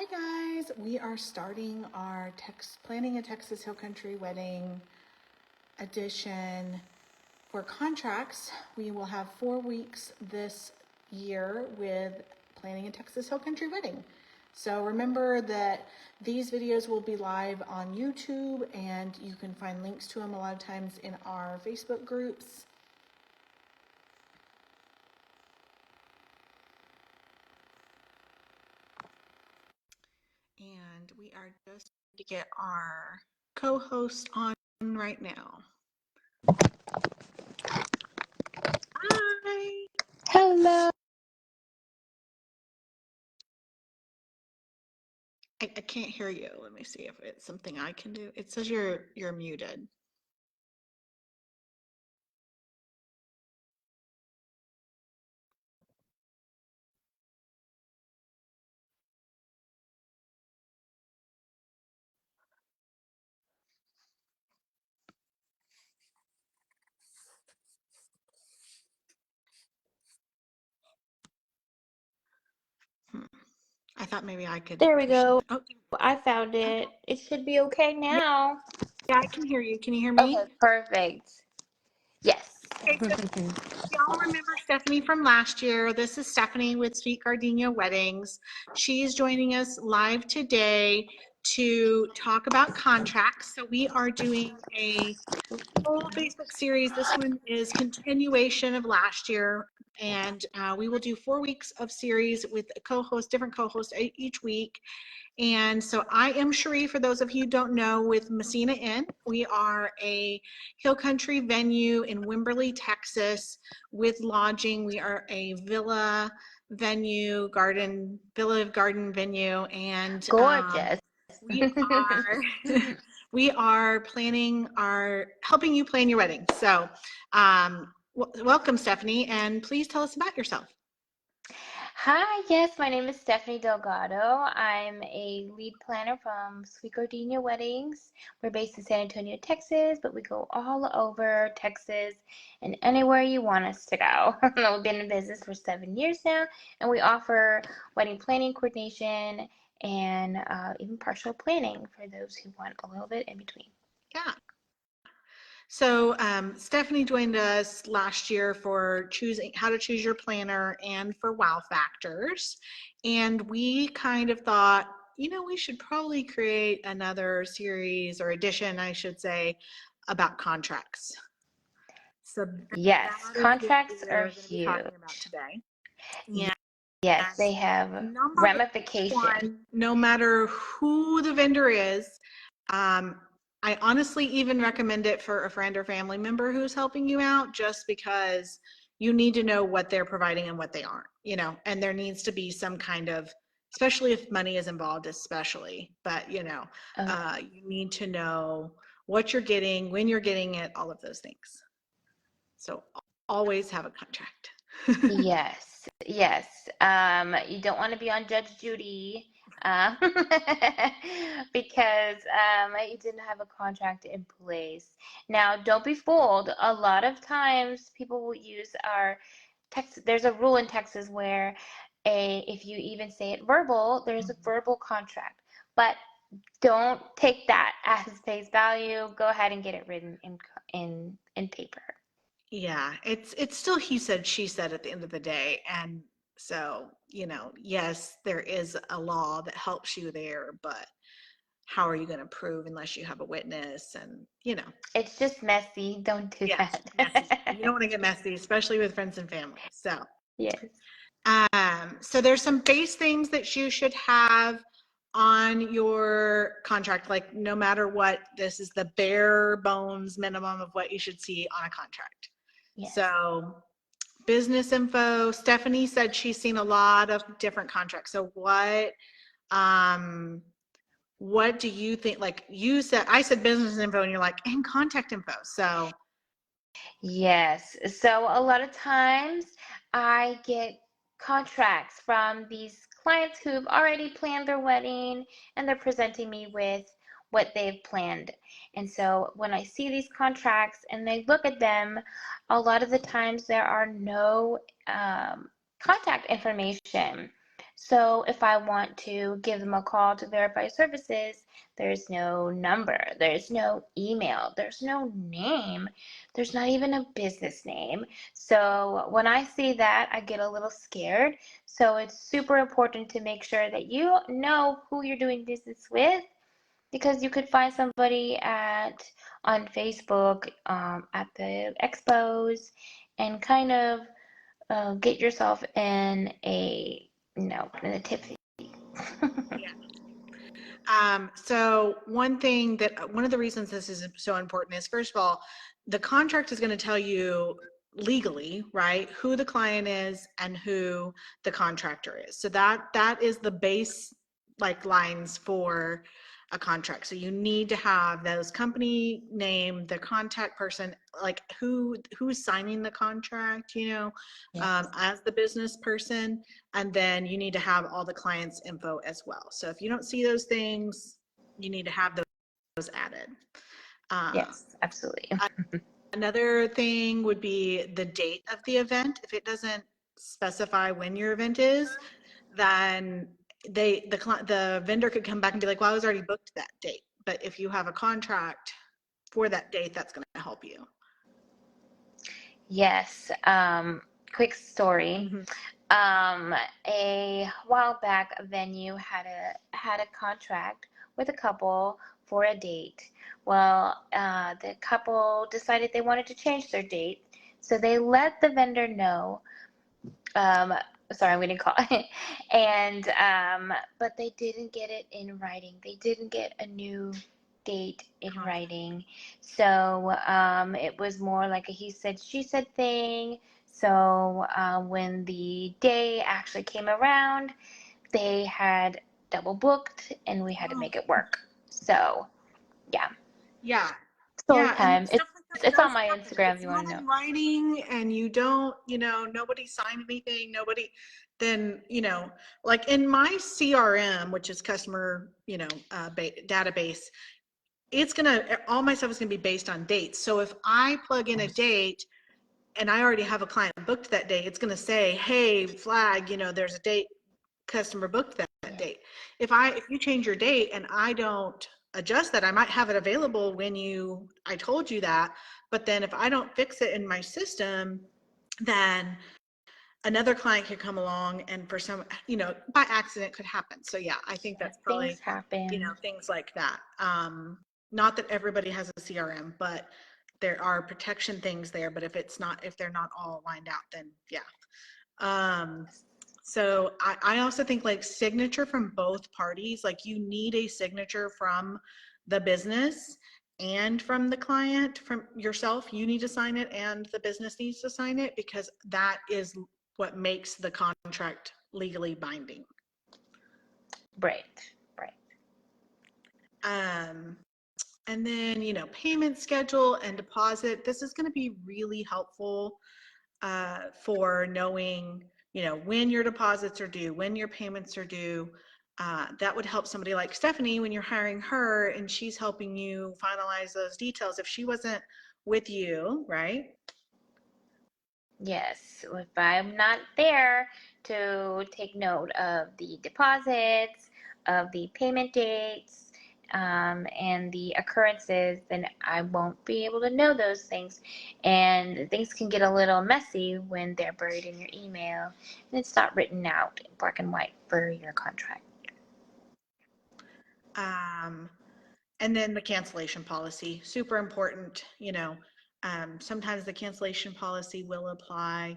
Hi guys, we are starting our Planning a Texas Hill Country Wedding edition for contracts. We will have 4 weeks this year with Planning a Texas Hill Country Wedding. So remember that these videos will be live on YouTube, and you can find links to them a lot of times in our Facebook groups. And we are just to get our co-host on right now. Hi. Hello. I can't hear you. Let me see if it's something I can do. It says you're muted. I thought maybe I could There we push go. something. Oh, I found it. It should be okay now. yeah, I can hear you. Can you hear me? Okay, perfect. Yes. Okay, so y'all remember Stephanie from last year. This is Stephanie with Sweet Gardenia Weddings. She's joining us live today to talk about contracts. So we are doing a whole Facebook series. This one is continuation of last year, and we will do 4 weeks of series with a co-host, different co-hosts each week. And so I am Cherie, for those of you who don't know, with Messina Inn. We are a hill country venue in Wimberley, Texas, with lodging. We are a villa venue, villa garden venue, and Gorgeous. we are helping you plan your wedding. So welcome, Stephanie, and please tell us about yourself. Hi, yes, my name is Stephanie Delgado. I'm a lead planner from Sweet Gardenia Weddings. We're based in San Antonio, Texas, but we go all over Texas and anywhere you want us to go. We've been in business for 7 years now, and we offer wedding planning, coordination, and even partial planning for those who want a little bit in between. Yeah. So Stephanie joined us last year for choosing how to choose your planner and for wow factors. And we kind of thought, we should probably create another series or edition, I should say, about contracts. So yes, contracts are huge. Talking about today. And yes, they have ramifications. No matter who the vendor is, I honestly even recommend it for a friend or family member who's helping you out, just because you need to know what they're providing and what they aren't, and there needs to be some kind of, especially if money is involved, but you need to know what you're getting, when you're getting it, all of those things. So always have a contract. Yes. You don't want to be on Judge Judy because you didn't have a contract in place. Now, don't be fooled. A lot of times people will use our text. There's a rule in Texas where if you even say it verbal, there's a verbal contract. But don't take that as face value. Go ahead and get it written in paper. Yeah, it's still he said, she said at the end of the day. And so, yes, there is a law that helps you there, but how are you going to prove unless you have a witness? And, It's just messy. Don't do that. Messy. You don't want to get messy, especially with friends and family. So, yes. So there's some base things that you should have on your contract, like no matter what, this is the bare bones minimum of what you should see on a contract. Yes. So business info, Stephanie said she's seen a lot of different contracts. So what do you think? Like I said business info and you're like, and contact info. So yes. So a lot of times I get contracts from these clients who've already planned their wedding and they're presenting me with what they've planned. And so when I see these contracts and they look at them, a lot of the times there are no contact information. So if I want to give them a call to verify services, there's no number, there's no email, there's no name, there's not even a business name. So when I see that, I get a little scared. So it's super important to make sure that you know who you're doing business with, because you could find somebody on Facebook, at the expos, and kind of get yourself in a, in a tipsy. Yeah. So one of the reasons this is so important is, first of all, the contract is going to tell you legally, right, who the client is and who the contractor is. So that is the base, like, lines for a contract. So you need to have those company name, the contact person, like who's signing the contract, Yes. as the business person. And then you need to have all the client's info as well. So if you don't see those things, you need to have those added. Yes, absolutely. Another thing would be the date of the event. If it doesn't specify when your event is, then the vendor could come back and be like, well, I was already booked that date. But if you have a contract for that date, that's going to help you. Yes. Quick story. Mm-hmm. A while back, a venue had a contract with a couple for a date. Well, the couple decided they wanted to change their date, so they let the vendor know. Um, sorry, I'm going to call. And but they didn't get it in writing. They didn't get a new date in writing. So it was more like a he said, she said thing. So when the day actually came around, they had double booked and we had to make it work. So yeah, Yeah. story Yeah. And time. stuff like that It's on does my happen. If Instagram if it's you want not to know. in writing and you don't, nobody signed anything, then, like in my CRM, which is customer, database, all my stuff is going to be based on dates. So if I plug in a date and I already have a client booked that day, it's going to say, hey, flag, there's a date, customer booked that date. If you change your date and I don't adjust that, I might have it available when I told you that, but then if I don't fix it in my system, then another client could come along and for some, by accident could happen. So yeah, I think that's Things probably, happen. things like that. Not that everybody has a CRM, but there are protection things there. But if they're not all lined out, then yeah. So I also think, like, signature from both parties, like you need a signature from the business and from the client, from yourself, you need to sign it and the business needs to sign it, because that is what makes the contract legally binding. Right, right. And then, payment schedule and deposit. This is going to be really helpful for knowing, when your deposits are due, when your payments are due. That would help somebody like Stephanie when you're hiring her and she's helping you finalize those details. If she wasn't with you, right? Yes, if I'm not there to take note of the deposits, of the payment dates, and the occurrences, then I won't be able to know those things. And things can get a little messy when they're buried in your email and it's not written out in black and white for your contract. And then the cancellation policy, super important. Sometimes the cancellation policy will apply.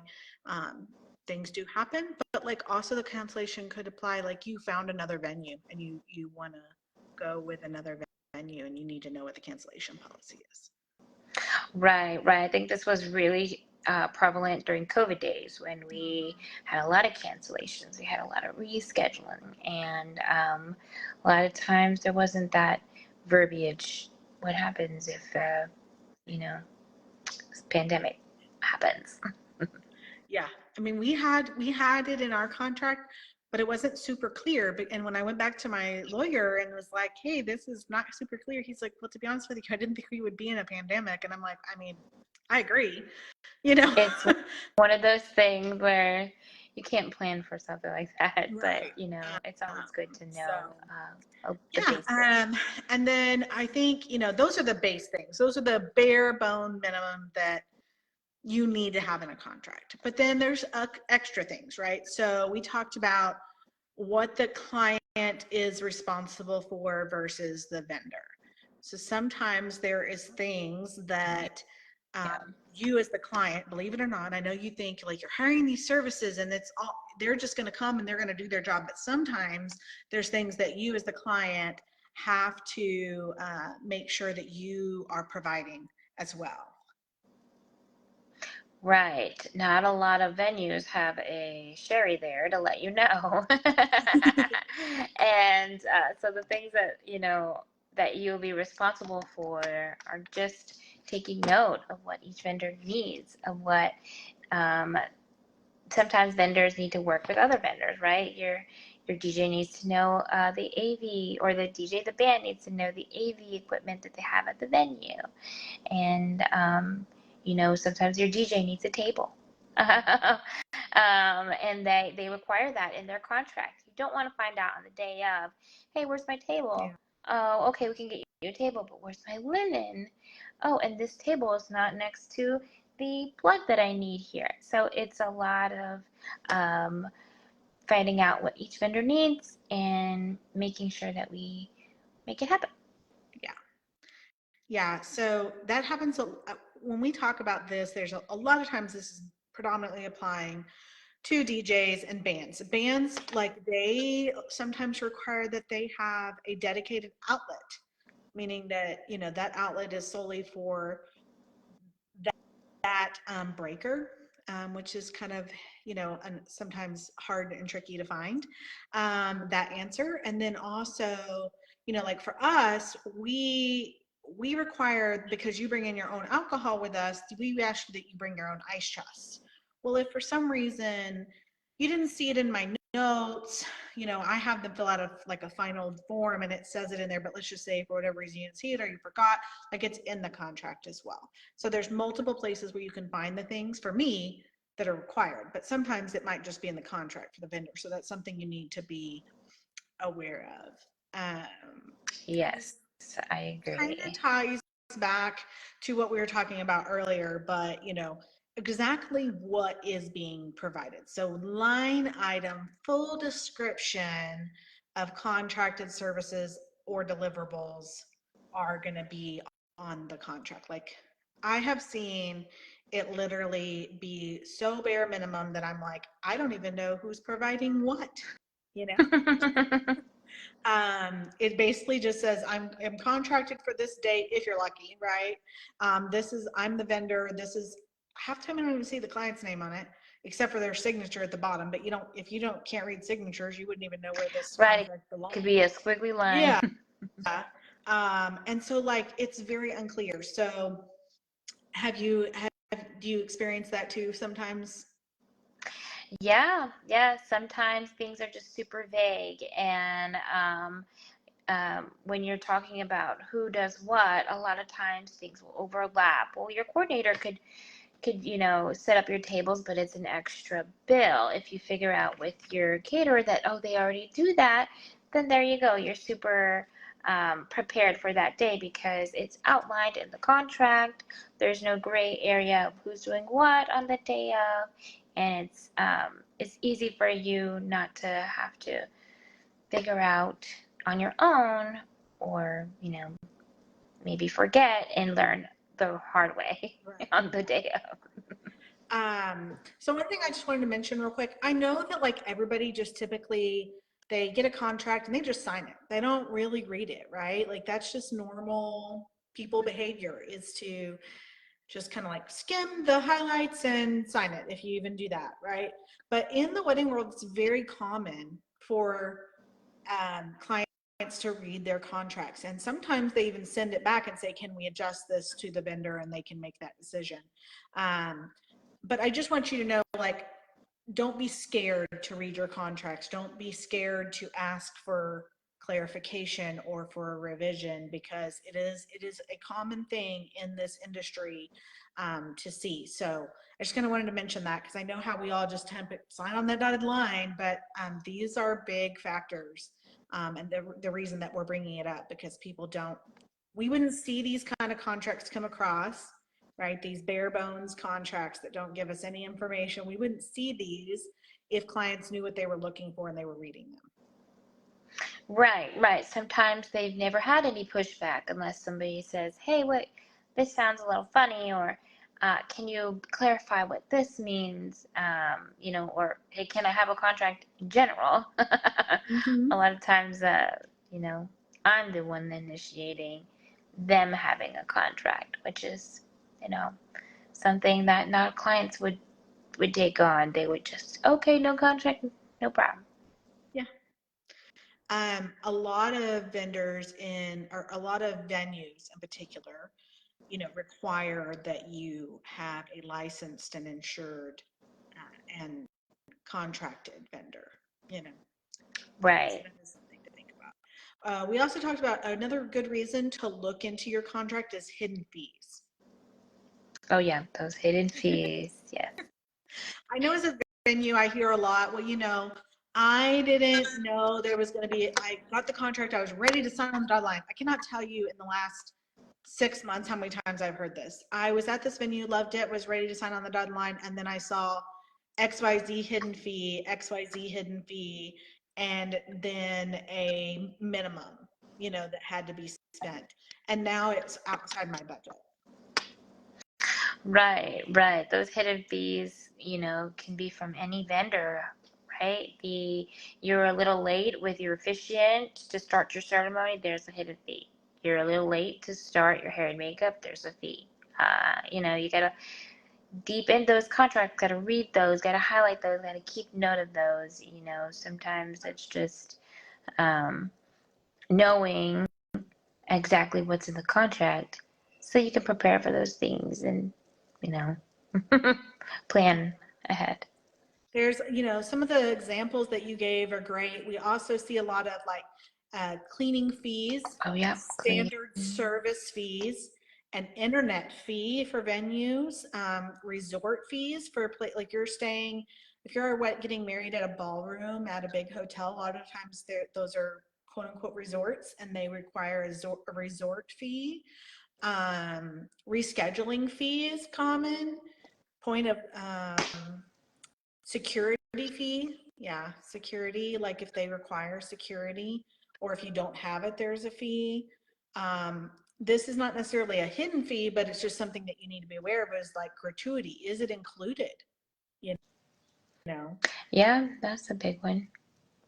Things do happen, but like also the cancellation could apply, like you found another venue and you want to go with another venue and you need to know what the cancellation policy is. Right, right. I think this was really prevalent during COVID days when we had a lot of cancellations, we had a lot of rescheduling, and a lot of times there wasn't that verbiage. What happens if, you know, this pandemic happens? Yeah, I mean, we had it in our contract, but it wasn't super clear. But and when I went back to my lawyer and was like, "Hey, this is not super clear," he's like, "Well, to be honest with you, I didn't think we would be in a pandemic." And I'm like, I mean, I agree, you know. It's one of those things where you can't plan for something like that, but Right. you know, it's always good to So know the yeah, basics. and then I think, those are the base things. Those are the bare bone minimum that you need to have in a contract. But then there's extra things, right? So we talked about what the client is responsible for versus the vendor. So sometimes there is things that Yeah. you as the client, believe it or not, I know you think like you're hiring these services and it's all, they're just going to come and they're going to do their job. But sometimes there's things that you as the client have to make sure that you are providing as well. Right. Not a lot of venues have a Sherry there to let you know. And so the things that, you know, that you'll be responsible for are just taking note of what each vendor needs, of what um, sometimes vendors need to work with other vendors, right? Your DJ needs to know the AV, or the DJ, the band needs to know the AV equipment that they have at the venue. And you know, sometimes your DJ needs a table. And they require that in their contract. You don't want to find out on the day of, hey, where's my table? Yeah. Oh, okay, we can get you a table, but where's my linen? Oh, and this table is not next to the plug that I need here. So it's a lot of um, finding out what each vendor needs and making sure that we make it happen. Yeah. Yeah. So that happens when we talk about this, there's a lot of times this is predominantly applying to DJs and bands. Bands, like they sometimes require that they have a dedicated outlet, meaning that, that outlet is solely for that breaker, which is kind of, sometimes hard and tricky to find that answer. And then also, like for us, we require, because you bring in your own alcohol with us, we ask you that you bring your own ice chest. Well, if for some reason you didn't see it in my notes, I have them fill out like a final form and it says it in there, but let's just say for whatever reason you didn't see it or you forgot, like it's in the contract as well. So there's multiple places where you can find the things for me that are required, but sometimes it might just be in the contract for the vendor. So that's something you need to be aware of. And Yes, this I kind of agree. ties back to what we were talking about earlier, but exactly what is being provided. So line item, full description of contracted services or deliverables are going to be on the contract. Like I have seen it literally be so bare minimum that I'm like, I don't even know who's providing what, you know? It basically just says I'm contracted for this date if you're lucky, right? I'm the vendor. This is half the time I don't even see the client's name on it, except for their signature at the bottom. But if you can't read signatures, you wouldn't even know where this Right, it contract belongs. could be a squiggly line. Yeah. And so like it's very unclear. So do you experience that too sometimes? Yeah, yeah. Sometimes things are just super vague, and when you're talking about who does what, a lot of times things will overlap. Well, your coordinator could you know set up your tables, but it's an extra bill. If you figure out with your caterer that, oh, they already do that, then there you go, you're super prepared for that day because it's outlined in the contract. There's no gray area of who's doing what on the day of, and it's easy for you not to have to figure out on your own, or you know, maybe forget and learn the hard way Right. on the day of. So one thing I just wanted to mention real quick, I know that like everybody just typically they get a contract and they just sign it. They don't really read it, right? Like that's just normal people behavior, is to just kind of like skim the highlights and sign it, if you even do that, right? But in the wedding world, it's very common for clients to read their contracts, and sometimes they even send it back and say, can we adjust this to the vendor, and they can make that decision. um, but I just want you to know, like, don't be scared to read your contracts. Don't be scared to ask for clarification or for a revision, because it is a common thing in this industry to see. So I just kind of wanted to mention that, because I know how we all just sign on the dotted line, but these are big factors, and the reason that we're bringing it up, because we wouldn't see these kind of contracts come across, right? These bare bones contracts that don't give us any information. We wouldn't see these if clients knew what they were looking for and they were reading them. Right, right. Sometimes they've never had any pushback unless somebody says, hey, wait, this sounds a little funny, or can you clarify what this means? Or hey, can I have a contract in general? A lot of times, I'm the one initiating them having a contract, which is, something that not clients would take on. They would just, okay, no contract, no problem. Yeah. A lot of vendors or a lot of venues in particular, require that you have a licensed and insured and contracted vendor, Right. So that is something to think about. We also talked about another good reason to look into your contract is hidden fees. Oh yeah, those hidden fees. Yes. I know as a venue, I hear a lot, well, I didn't know there was going to be, I got the contract, I was ready to sign on the dotted line. I cannot tell you in the last 6 months how many times I've heard this. I was at this venue, loved it, was ready to sign on the dotted line, and then I saw XYZ hidden fee, XYZ hidden fee, and then a minimum, that had to be spent. And now it's outside my budget. Right, right. Those hidden fees, can be from any vendor, right? You're a little late with your officiant to start your ceremony, there's a hidden fee. You're a little late to start your hair and makeup, there's a fee. You gotta deep in those contracts, gotta read those, gotta highlight those, gotta keep note of those. Sometimes it's just knowing exactly what's in the contract so you can prepare for those things and plan ahead. There's, some of the examples that you gave are great. We also see a lot of cleaning fees, Oh yeah, standard service fees, an internet fee for venues, resort fees for like you're staying, if you're getting married at a ballroom at a big hotel, a lot of times those are quote unquote resorts, and they require a resort fee. Rescheduling fees common. Point of security fee. Yeah, security, like if they require security or if you don't have it, there's a fee. This is not necessarily a hidden fee, but it's just something that you need to be aware of, is like gratuity. Is it included? You know? Yeah, that's a big one.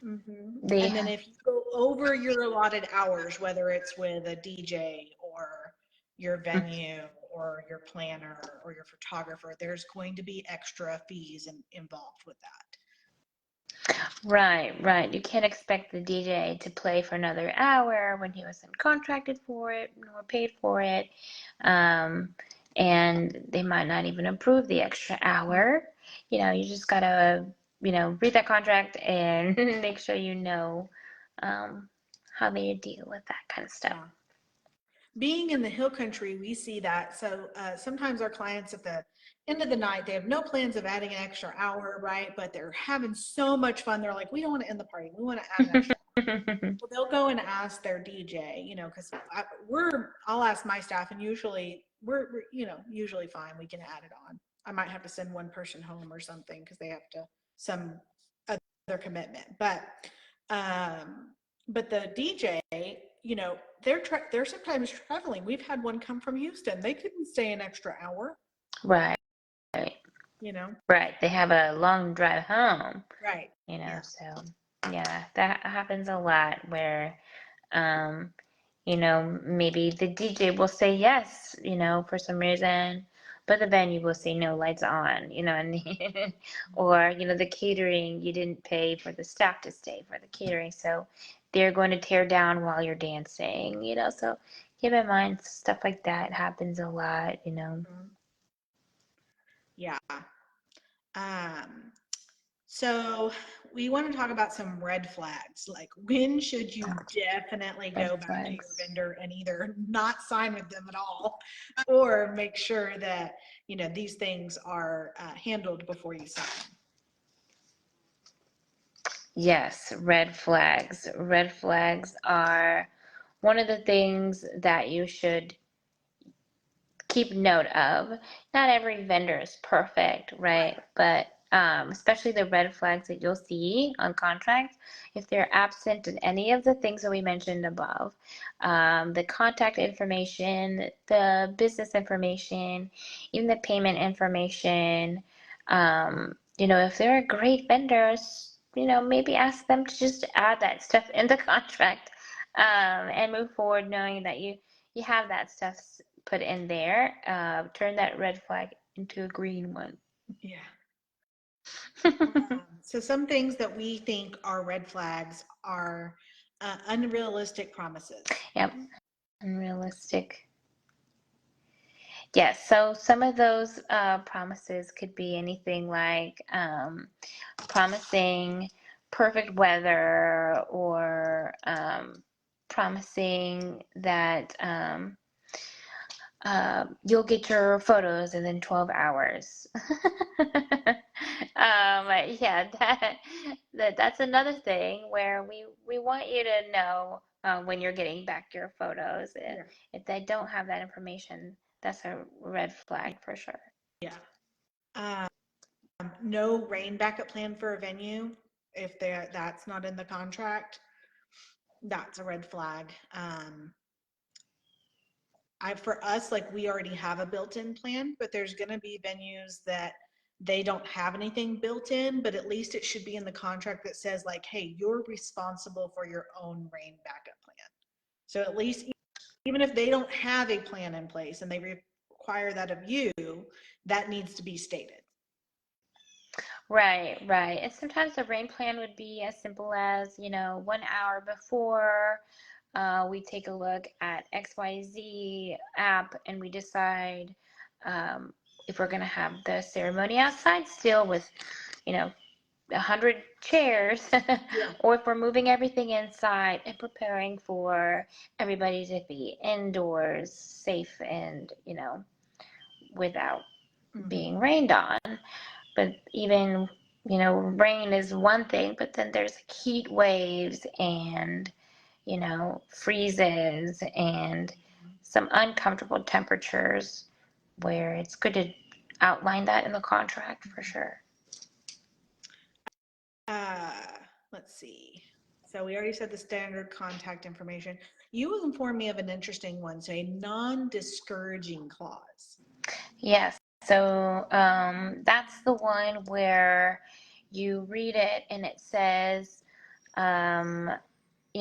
Mm-hmm. And then if you go over your allotted hours, whether it's with a DJ or your venue or your planner or your photographer, there's going to be extra fees involved with that. Right, right. You can't expect the DJ to play for another hour when he wasn't contracted for it nor paid for it. And they might not even approve the extra hour. You just gotta, read that contract and make sure how they deal with that kind of stuff. Yeah. Being in the hill country, we see that. So sometimes our clients at the end of the night, they have no plans of adding an extra hour, right? But they're having so much fun. They're like, we don't want to end the party. We want to add an extra hour. Well, they'll go and ask their DJ, because I'll ask my staff, and usually we're usually fine. We can add it on. I might have to send one person home or something because they have some other commitment. But the DJ, they're sometimes traveling. We've had one come from Houston. They couldn't stay an extra hour. Right. Right. They have a long drive home. Right. So yeah, that happens a lot where, maybe the DJ will say yes, for some reason, but the venue will say no, lights on, and or, the catering, you didn't pay for the staff to stay for the catering, so they're going to tear down while you're dancing, so keep in mind stuff like that happens a lot, Yeah. So we want to talk about some red flags. Like, when should you definitely Red go back to your flags. vendor and either not sign with them at all, or make sure that, these things are handled before you sign? Yes, red flags. Red flags are one of the things that you should keep note of. Not every vendor is perfect, right? But especially the red flags that you'll see on contracts, if they're absent in any of the things that we mentioned above, the contact information, the business information, even the payment information, if they're a great vendors, maybe ask them to just add that stuff in the contract, and move forward knowing that you have that stuff put in there. Turn that red flag into a green one. Yeah. So some things that we think are red flags are unrealistic promises. Yep, unrealistic. Yes, so some of those promises could be anything like promising perfect weather, or promising that you'll get your photos within 12 hours. Yeah, that's another thing where we want you to know when you're getting back your photos. Yeah. If they don't have that information, that's a red flag for sure. Yeah. No rain backup plan for a venue. If that's not in the contract, that's a red flag. For us, like, we already have a built-in plan, but there's going to be venues that they don't have anything built in, but at least it should be in the contract that says, like, hey, you're responsible for your own rain backup plan. So at least, even if they don't have a plan in place and they require that of you, that needs to be stated. Right, right. And sometimes the rain plan would be as simple as, 1 hour before we take a look at XYZ app and we decide um, if we're going to have the ceremony outside still with, 100 chairs, Yeah. or if we're moving everything inside and preparing for everybody to be indoors, safe, and, without being rained on. But even, rain is one thing, but then there's heat waves and, freezes and some uncomfortable temperatures where it's good to outline that in the contract for sure. Let's see. So we already said the standard contact information. You informed me of an interesting one, so a non-discouraging clause. Yes. So that's the one where you read it and it says,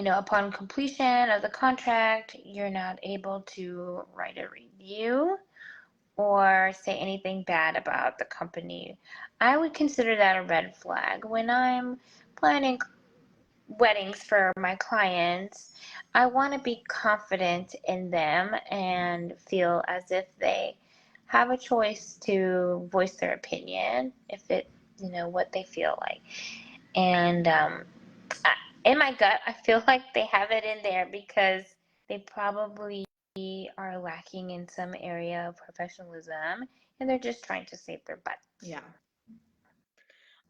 upon completion of the contract, you're not able to write a review or say anything bad about the company. I would consider that a red flag. When I'm planning weddings for my clients, I want to be confident in them and feel as if they have a choice to voice their opinion if it, what they feel like. And in my gut, I feel like they have it in there because they probably are lacking in some area of professionalism and they're just trying to save their butt. Yeah.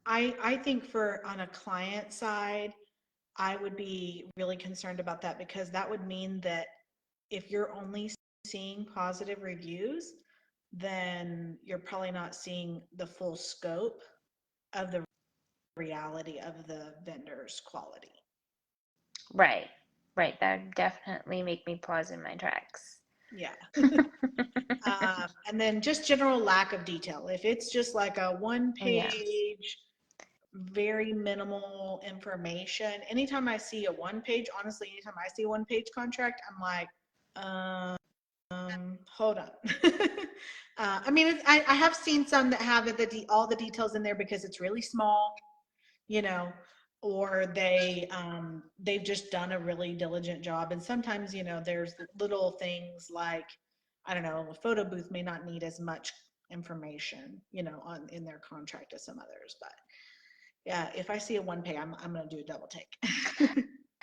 I think on a client side, I would be really concerned about that, because that would mean that if you're only seeing positive reviews, then you're probably not seeing the full scope of the reality of the vendor's quality. Right, right. That would definitely make me pause in my tracks. Yeah. And then just general lack of detail. If it's just like a one Yeah. page, very minimal information. Anytime I see a one page, honestly, anytime I see a one page contract, I'm like, hold on. I mean, I have seen some that have all the details in there because it's really small, or they've just done a really diligent job. And sometimes, there's little things like, I don't know, a photo booth may not need as much information, in their contract as some others, but yeah, if I see a one pay, I'm gonna do a double take.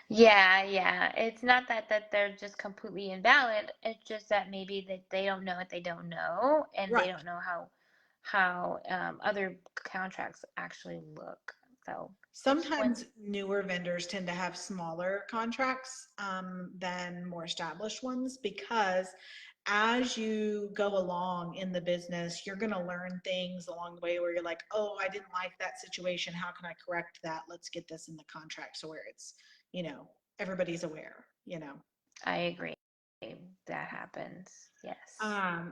Yeah, yeah. It's not that they're just completely invalid. It's just that maybe that they don't know what they don't know, and they Right. don't know how other contracts actually look. So just one. Sometimes newer vendors tend to have smaller contracts than more established ones because as you go along in the business, you're going to learn things along the way where you're like, oh, I didn't like that situation. How can I correct that? Let's get this in the contract so where it's, you know, everybody's aware, you know. I agree. That happens. Yes.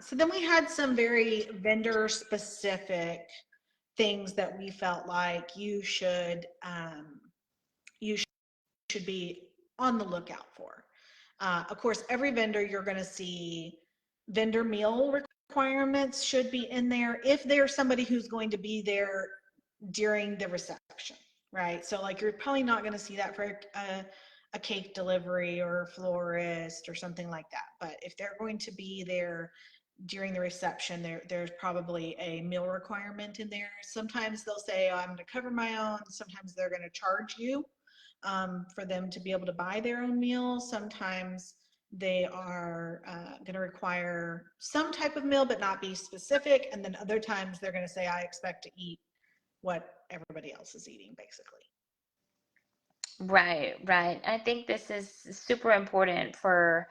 So then we had some very vendor specific things that we felt like you should be on the lookout for. Of course, every vendor you're going to see vendor meal requirements should be in there if there's somebody who's going to be there during the reception, right? So like you're probably not going to see that for a cake delivery or a florist or something like that. But if they're going to be there during the reception, there's probably a meal requirement in there. Sometimes they'll say, oh, I'm going to cover my own. Sometimes they're going to charge you for them to be able to buy their own meal. Sometimes they are going to require some type of meal, but not be specific. And then other times they're going to say, I expect to eat what everybody else is eating, basically. Right, right. I think this is super important for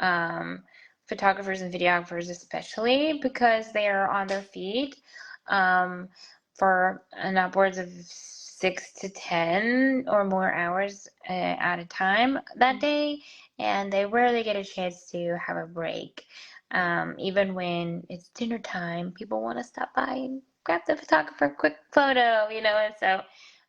um, photographers and videographers, especially because they are on their feet um, for an upwards of 6 to 10 or more hours at a time that day, and they rarely get a chance to have a break. Even when it's dinner time, people want to stop by and grab the photographer a quick photo, and so.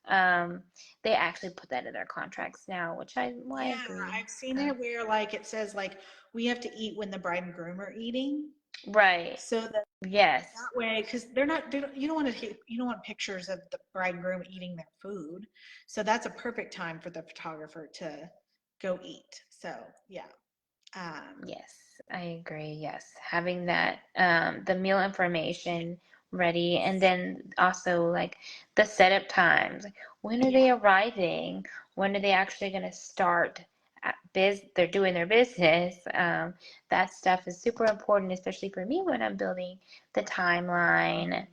Um, they actually put that in their contracts now, which I Yeah, agree. I've seen Uh, it where like it says like we have to eat when the bride and groom are eating, right. so that Yes. that way, because you don't want to you don't want pictures of the bride and groom eating their food, so that's a perfect time for the photographer to go eat. So yeah, um, Yes, I agree. Yes, having that the meal information ready, and then also like the setup times. Like, when are yeah, they arriving? When are they actually going to start they're doing their business? That stuff is super important, especially for me when I'm building the timeline.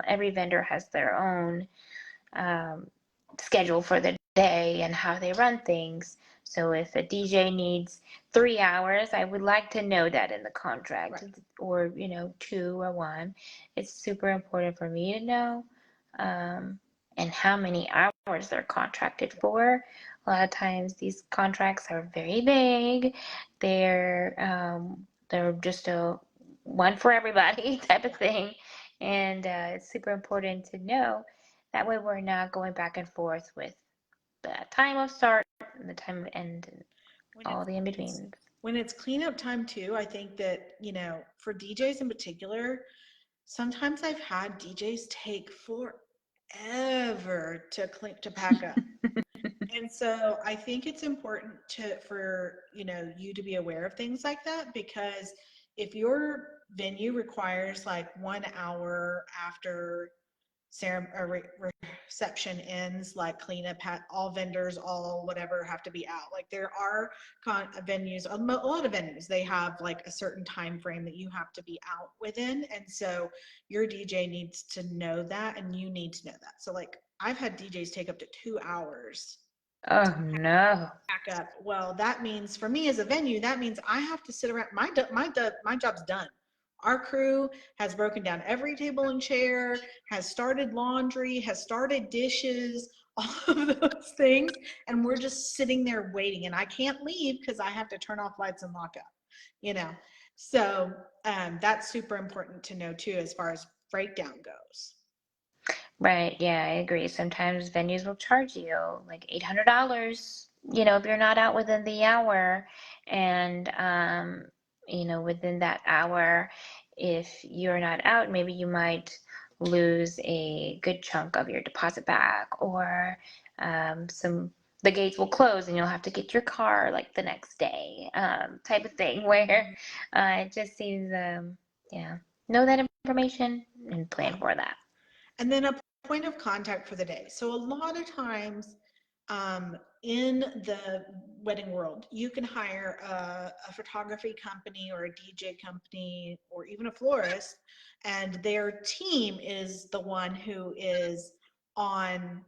Every vendor has their own um, schedule for the day and how they run things. So if a DJ needs 3 hours, I would like to know that in the contract, right. or 2 or 1. It's super important for me to know, um, and how many hours they're contracted for. A lot of times these contracts are very vague. They're just a one for everybody type of thing, and it's super important to know. That way we're not going back and forth with the time of start and the time of end and When all the in it's betweens. when it's cleanup time too, I think that, for DJs in particular, sometimes I've had DJs take forever to pack up. And so I think it's important for, you to be aware of things like that because if your venue requires like 1 hour after reception ends, like cleanup, all vendors, all whatever have to be out. Like there are venues, a lot of venues, they have like a certain time frame that you have to be out within, and so your DJ needs to know that, and you need to know that. So like I've had DJs take up to 2 hours Oh no. back up. Well, that means for me as a venue, that means I have to sit around. My job's done. Our crew has broken down every table and chair, has started laundry, has started dishes, all of those things, and we're just sitting there waiting. And I can't leave because I have to turn off lights and lock up. You know, so that's super important to know too, as far as breakdown goes. Right, yeah, I agree. Sometimes venues will charge you like $800, if you're not out within the hour. And, within that hour, if you're not out, maybe you might lose a good chunk of your deposit back, or the gates will close and you'll have to get your car like the next day, type of thing, where it just seems, yeah, know that information and Yeah. plan for that. And then point of contact for the day. So a lot of times in the wedding world, you can hire a photography company or a DJ company or even a florist, and their team is the one who is on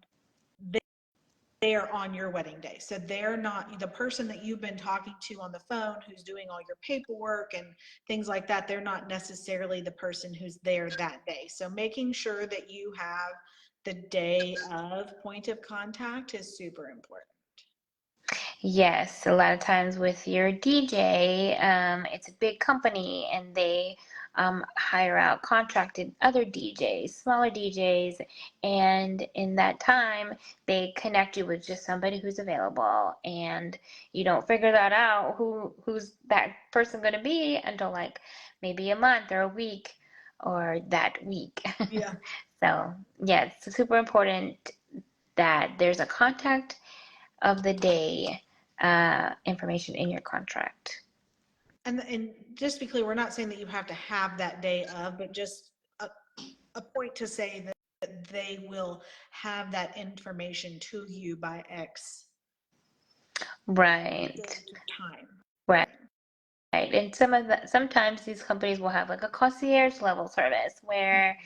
they're on your wedding day. So they're not the person that you've been talking to on the phone who's doing all your paperwork and things like that. They're not necessarily the person who's there that day. So making sure that you have the day of point of contact is super important. Yes, a lot of times with your DJ, it's a big company and they hire out contracted other DJs, smaller DJs, and in that time, they connect you with just somebody who's available, and you don't figure that out who's that person going to be until like maybe a month or a week or that week. Yeah. So, yeah, it's super important that there's a contact of the day information in your contract. And just to be clear, we're not saying that you have to have that day of, but just a point to say that they will have that information to you by X Right. date or time Right. frame. Right. And sometimes these companies will have like a concierge level service where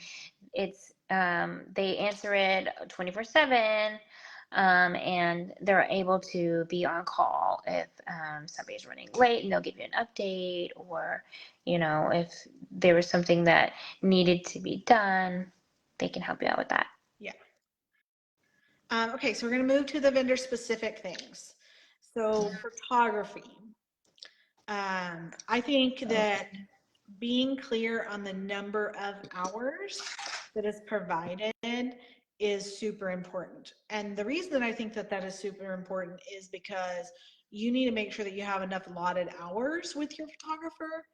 it's they answer it 24/7, and they're able to be on call if somebody's running late, and they'll give you an update, or if there was something that needed to be done, they can help you out with that. Yeah. Okay, so we're going to move to the vendor specific things. So photography. I think that being clear on the number of hours that is provided is super important. And the reason that I think that that is super important is because you need to make sure that you have enough allotted hours with your photographer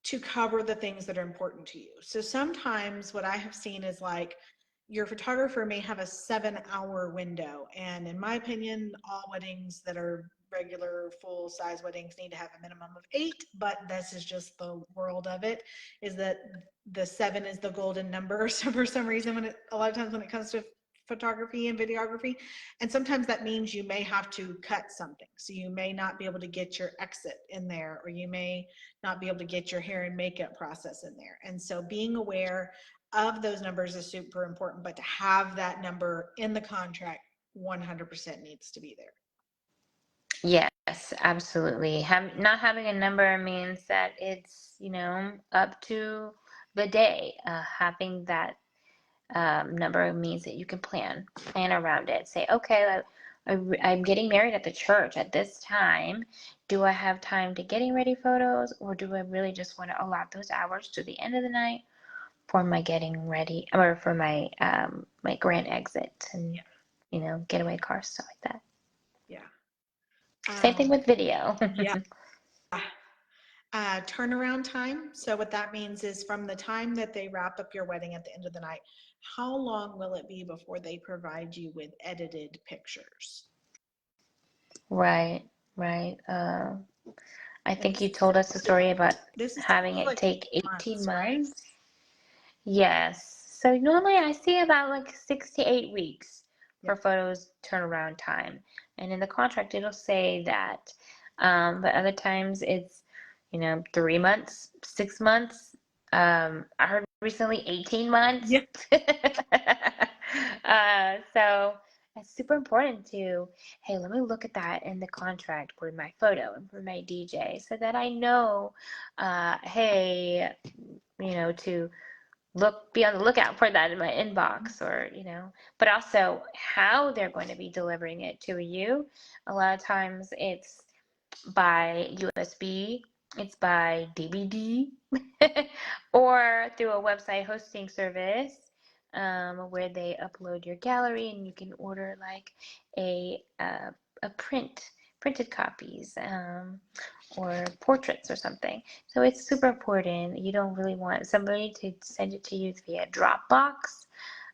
to cover the things that are important to you. So sometimes what I have seen is like your photographer may have a 7 hour window. And in my opinion, all weddings that are regular full size weddings need to have a minimum of 8, but this is just the world of it, is that the 7 is the golden number. So for some reason, a lot of times when it comes to photography and videography, and sometimes that means you may have to cut something. So you may not be able to get your exit in there, or you may not be able to get your hair and makeup process in there. And so being aware of those numbers is super important, but to have that number in the contract 100% needs to be there. Yes, absolutely. Not having a number means that it's, up to the day. Having that number means that you can plan around it. Say, okay, I'm getting married at the church at this time. Do I have time to getting ready photos, or do I really just want to allot those hours to the end of the night for my getting ready, or for my my grand exit and getaway car, stuff like that. Yeah. Same thing with video. Yeah. Turnaround time. So what that means is from the time that they wrap up your wedding at the end of the night, how long will it be before they provide you with edited pictures? Right, right. I And think you told us a story about this is having it like take 18 months, right? months. Yes. So normally I see about like 6 to 8 weeks Yeah. for photos turnaround time. And in the contract it'll say that. But other times it's, 3 months, 6 months. I heard recently 18 months. Yeah. So it's super important to, hey, let me look at that in the contract for my photo and for my DJ so that I know, hey, to be on the lookout for that in my inbox, or but also how they're going to be delivering it to you. A lot of times it's by USB, it's by DVD, or through a website hosting service, where they upload your gallery and you can order like a printed copies, or portraits or something. So it's super important. You don't really want somebody to send it to you via Dropbox,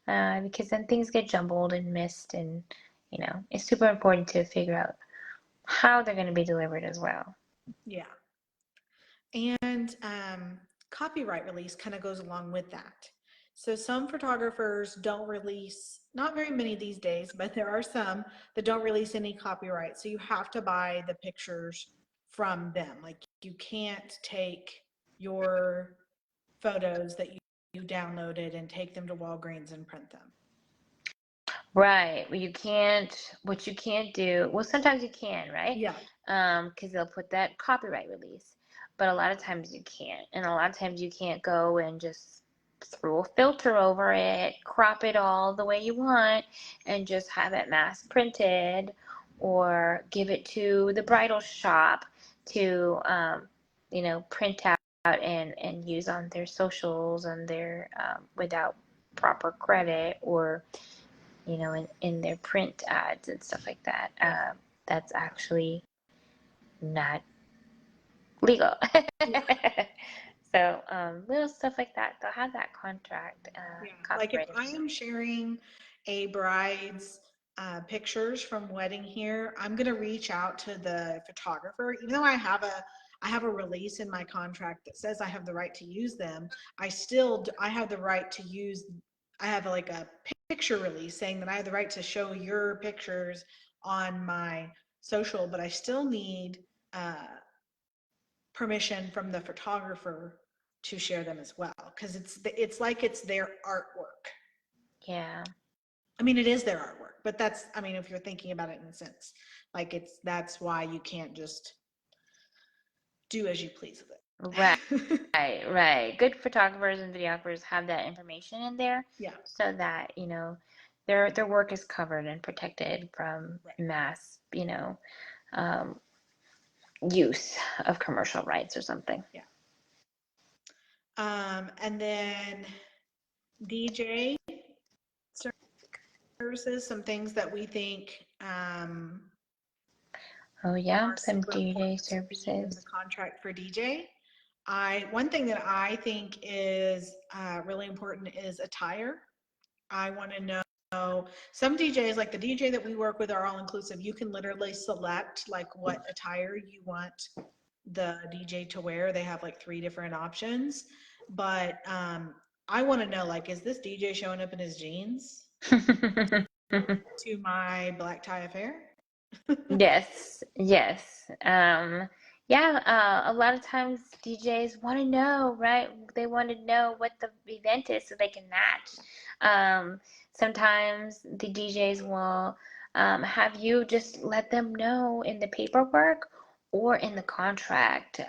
because then things get jumbled and missed, and it's super important to figure out how they're going to be delivered as well. Yeah. And copyright release kind of goes along with that. So some photographers don't release, not very many these days, but there are some that don't release any copyright. So you have to buy the pictures from them. Like you can't take your photos that you downloaded and take them to Walgreens and print them. Right. What you can't do, well, sometimes you can, right? Yeah. Because they'll put that copyright release, but a lot of times you can't. And a lot of times you can't go and just throw a filter over it, crop it all the way you want, and just have it mass printed or give it to the bridal shop to, print out and use on their socials and their, without proper credit or in their print ads and stuff like that. That's actually not legal. So little stuff like that. They'll have that contract Yeah, like if copyrighted. I am sharing a bride's pictures from wedding here, I'm gonna reach out to the photographer. Even though I have a release in my contract that says I have the right to use them, I have the right to use. I have like a picture release saying that I have the right to show your pictures on my social, but I still need permission from the photographer to share them as well, because it's like it's their artwork. Yeah. I mean, it is their artwork, but if you're thinking about it in a sense, like that's why you can't just do as you please with Right. it. Right. Good photographers and videographers have that information in there, Yeah. so that their work is covered and protected from mass um, use of commercial rights or something. Yeah. And then DJ services, some things that we think Oh yeah, are some super DJ important to be in the services. contract for DJ. One thing that I think is really important is attire. I want to know some DJs, like the DJ that we work with, are all inclusive. You can literally select like what attire you want the DJ to wear. They have like 3 different options, but I want to know, like, is this DJ showing up in his jeans to my black tie affair? Yes, yes. Yeah, a lot of times DJs want to know, right? They want to know what the event is so they can match. Sometimes the DJs will have you just let them know in the paperwork or in the contract.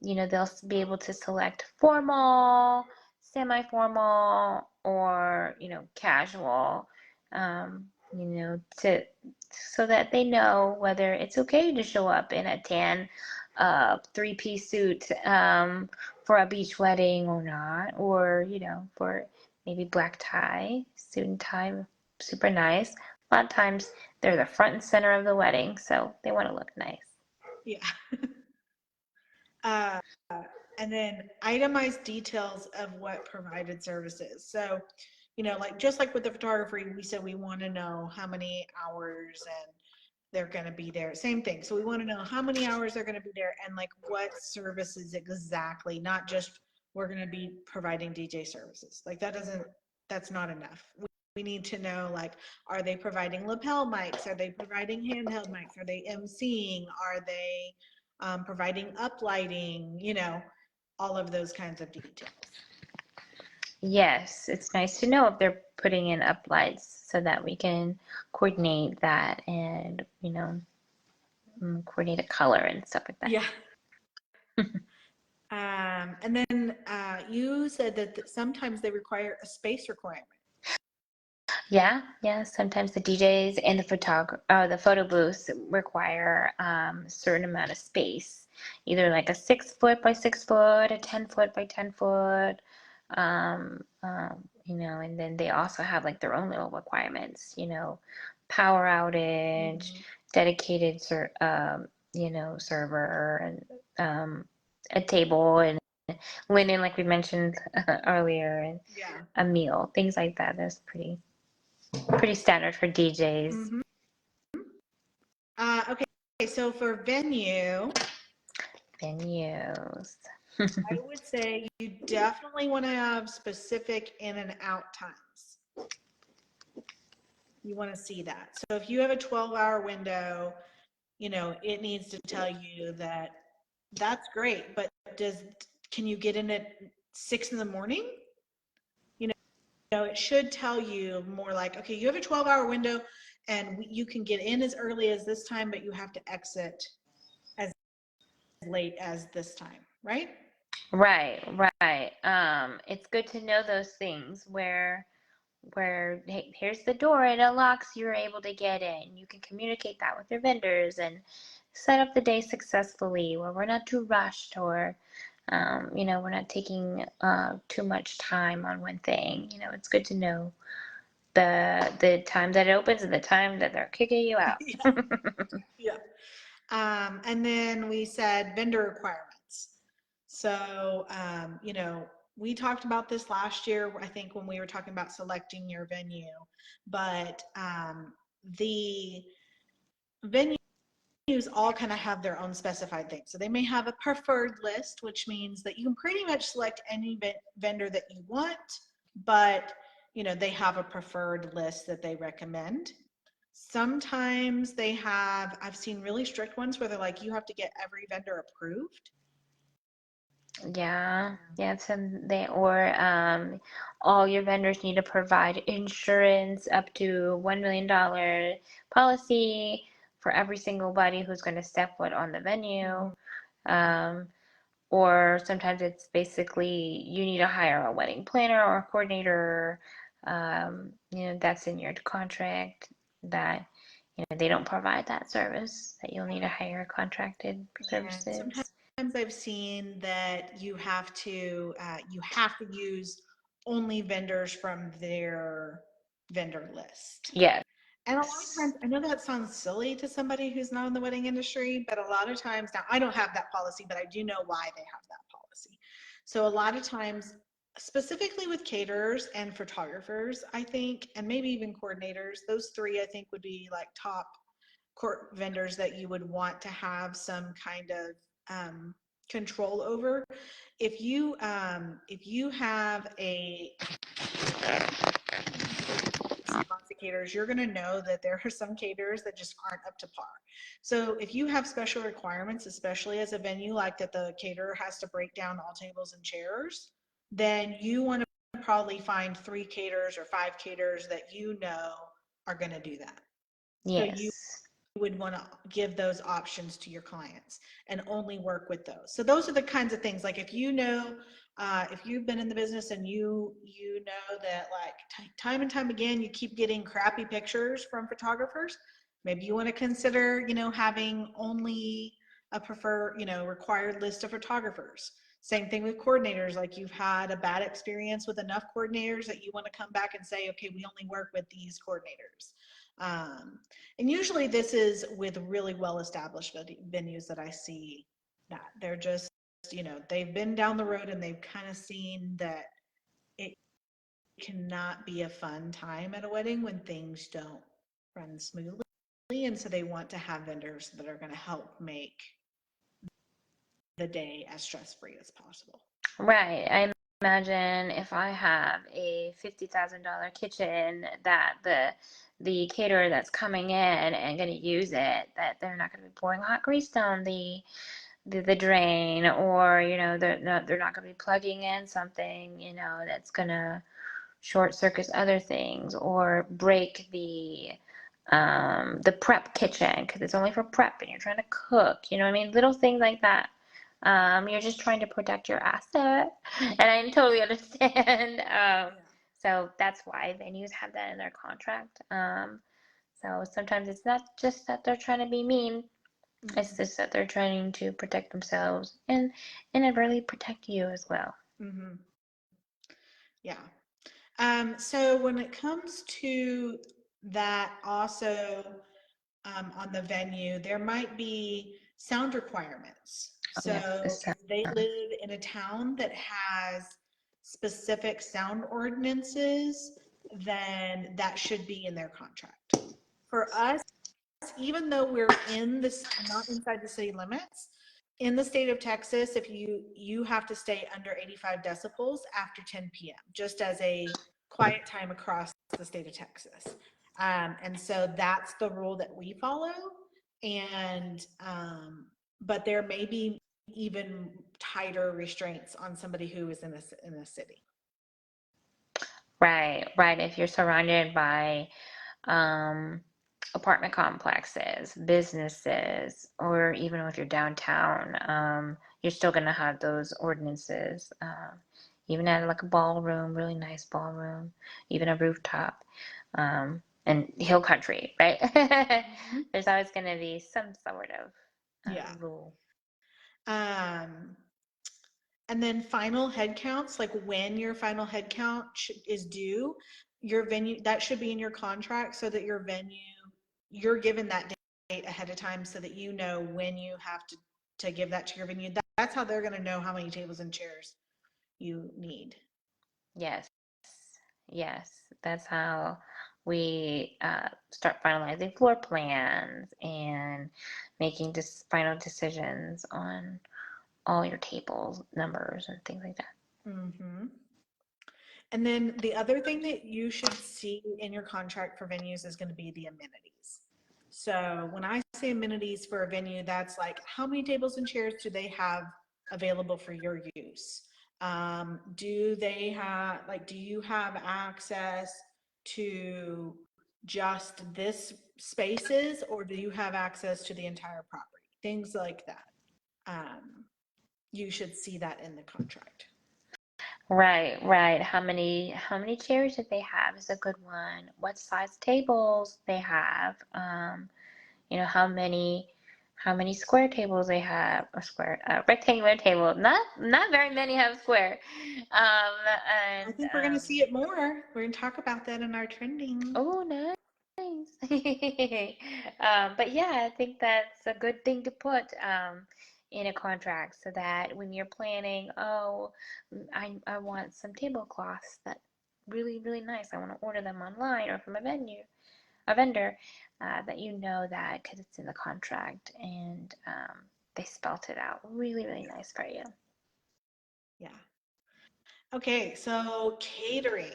They'll be able to select formal, semi-formal, or, casual, to so that they know whether it's okay to show up in a tan 3-piece suit for a beach wedding or not, or for maybe black tie, suit and tie, super nice. A lot of times they're the front and center of the wedding, so they want to look nice. Yeah. And then itemized details of what provided services. So, like just like with the photography, we said we want to know how many hours and they're going to be there. Same thing. So we want to know how many hours they're going to be there and like what services exactly, not just we're going to be providing DJ services. Like that's not enough. We need to know, like, are they providing lapel mics? Are they providing handheld mics? Are they emceeing? Are they providing uplighting? All of those kinds of details. Yes, it's nice to know if they're putting in uplights so that we can coordinate that and, coordinate a color and stuff like that. Yeah. And then you said that sometimes they require a space requirement. Yeah, sometimes the DJs and the photo booths require a certain amount of space, either like a 6 foot by 6 foot, a 10 foot by 10 foot, and then they also have like their own little requirements, power outage, dedicated server, and a table and linen, like we mentioned earlier, and a meal, things like that. That's pretty standard for DJs. Okay, so for venues, I would say you definitely want to have specific in and out times. You want to see that. So if you have a 12-hour window, it needs to tell you that that's great, but can you get in at 6 in the morning? It should tell you more like, okay, you have a 12-hour window and you can get in as early as this time, but you have to exit as late as this time, right? Right, right. It's good to know those things where hey, here's the door, it unlocks, you're able to get in. You can communicate that with your vendors and set up the day successfully where we're not too rushed or we're not taking too much time on one thing. It's good to know the time that it opens and the time that they're kicking you out. Yeah. And then we said vendor requirements. So, we talked about this last year, I think, when we were talking about selecting your venue, but the venues all kind of have their own specified things. So they may have a preferred list, which means that you can pretty much select any vendor that you want, but they have a preferred list that they recommend. Sometimes I've seen really strict ones where they're like, you have to get every vendor approved. Yeah, all your vendors need to provide insurance up to $1 million policy for every single body who's going to step foot on the venue. Um, or sometimes it's basically you need to hire a wedding planner or a coordinator. That's in your contract that they don't provide that service, that you'll need to hire contracted And sometimes services. I've seen that you have to use only vendors from their vendor list. Yes. And a lot of times, I know that sounds silly to somebody who's not in the wedding industry, but a lot of times, now I don't have that policy, but I do know why they have that policy. So a lot of times, specifically with caterers and photographers, I think, and maybe even coordinators, those three I think would be like top court vendors that you would want to have some kind of control over. If you have lots of caterers, you're going to know that there are some caterers that just aren't up to par. So if you have special requirements, especially as a venue, like that the caterer has to break down all tables and chairs, then you want to probably find 3 caterers or 5 caterers that are going to do that. So you Yes. would want to give those options to your clients and only work with those. So those are the kinds of things, like if if you've been in the business and you know that like time and time again you keep getting crappy pictures from photographers, maybe you want to consider having only a required list of photographers. Same thing with coordinators, like you've had a bad experience with enough coordinators that you want to come back and say, okay, we only work with these coordinators. And usually this is with really well-established venues that I see that they're just, they've been down the road and they've kind of seen that it cannot be a fun time at a wedding when things don't run smoothly. And so they want to have vendors that are going to help make the day as stress-free as possible. Right. I imagine if I have a $50,000 kitchen that the caterer that's coming in and going to use it, that they're not going to be pouring hot grease down the drain, or they're not going to be plugging in something that's going to short circuit other things or break the prep kitchen because it's only for prep and you're trying to cook. You know what I mean? Little things like that. You're just trying to protect your asset, and I totally understand. So that's why venues have that in their contract. So sometimes it's not just that they're trying to be mean, it's just that they're trying to protect themselves and inadvertently protect you as well. Mm-hmm. Yeah. So when it comes to that also, on the venue, there might be sound requirements. Oh, So yes, if they live in a town that has specific sound ordinances, then that should be in their contract. For us, even though we're not inside the city limits, in the state of Texas, if you have to stay under 85 decibels after 10 p.m., just as a quiet time across the state of Texas. And so that's the rule that we follow. And but there may be even tighter restraints on somebody who is in a city. Right, right. If you're surrounded by apartment complexes, businesses, or even if you're downtown, you're still gonna have those ordinances. Even at like a ballroom, really nice ballroom, even a rooftop, and hill country, right? There's always gonna be some sort of Yeah. rule. And then final head counts, like when your final head count is due, your venue, that should be in your contract so that your venue, you're given that date ahead of time so that you know when you have to give that to your venue. That's how they're going to know how many tables and chairs you need. Yes, yes. That's how we start finalizing floor plans and making final decisions on all your tables, numbers, and things like that. Mm-hmm. And then the other thing that you should see in your contract for venues is going to be the amenities. So when I say amenities for a venue, that's like how many tables and chairs do they have available for your use? Do they have, like, do you have access to just this spaces, or do you have access to the entire property? Things like that. You should see that in the contract. Right, right. How many chairs that they have is a good one. What size tables they have. How many square tables they have, or square rectangular table. Not very many have square. I And think we're going to see it more. We're going to talk about that in our trending. Oh, nice. But yeah, I think that's a good thing to put in a contract so that when you're planning, oh, I want some tablecloths that really, really nice. I want to order them online or from a vendor, that you know that because it's in the contract and they spelt it out really, really nice for you. Yeah. Okay, so catering.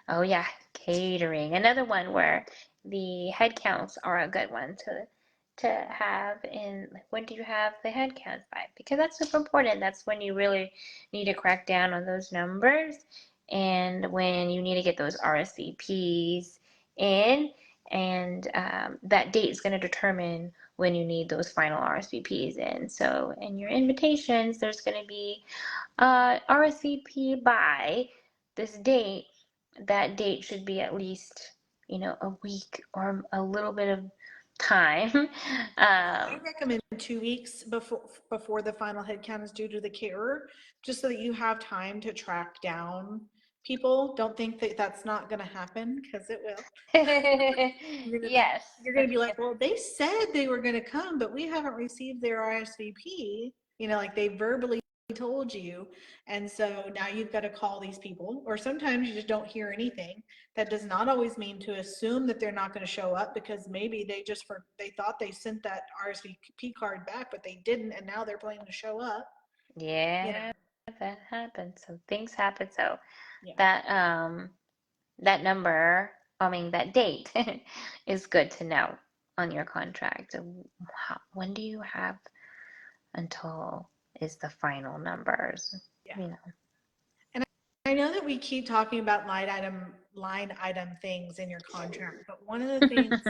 Oh yeah, catering. Another one where the head counts are a good one to have in, like, when do you have the head counts by? Because that's super important. That's when you really need to crack down on those numbers and when you need to get those RSVPs in, and that date is going to determine when you need those final RSVPs in. So in your invitations, there's going to be RSVP by this date. That date should be at least, a week or a little bit of time. I recommend 2 weeks before the final head count is due to the caterer, just so that you have time to track down people. Don't think that that's not going to happen, because it will. Yes. You're going to be like, well, they said they were going to come, but we haven't received their RSVP. Like they verbally told you. And so now you've got to call these people, or sometimes you just don't hear anything. That does not always mean to assume that they're not going to show up, because maybe they thought they sent that RSVP card back, but they didn't, and now they're planning to show up. Yeah, that happens. So things happen. So Yeah. that number, I mean that date is good to know on your contract. So when do you have until is the final numbers? Yeah. And I know that we keep talking about line item things in your contract, but one of the things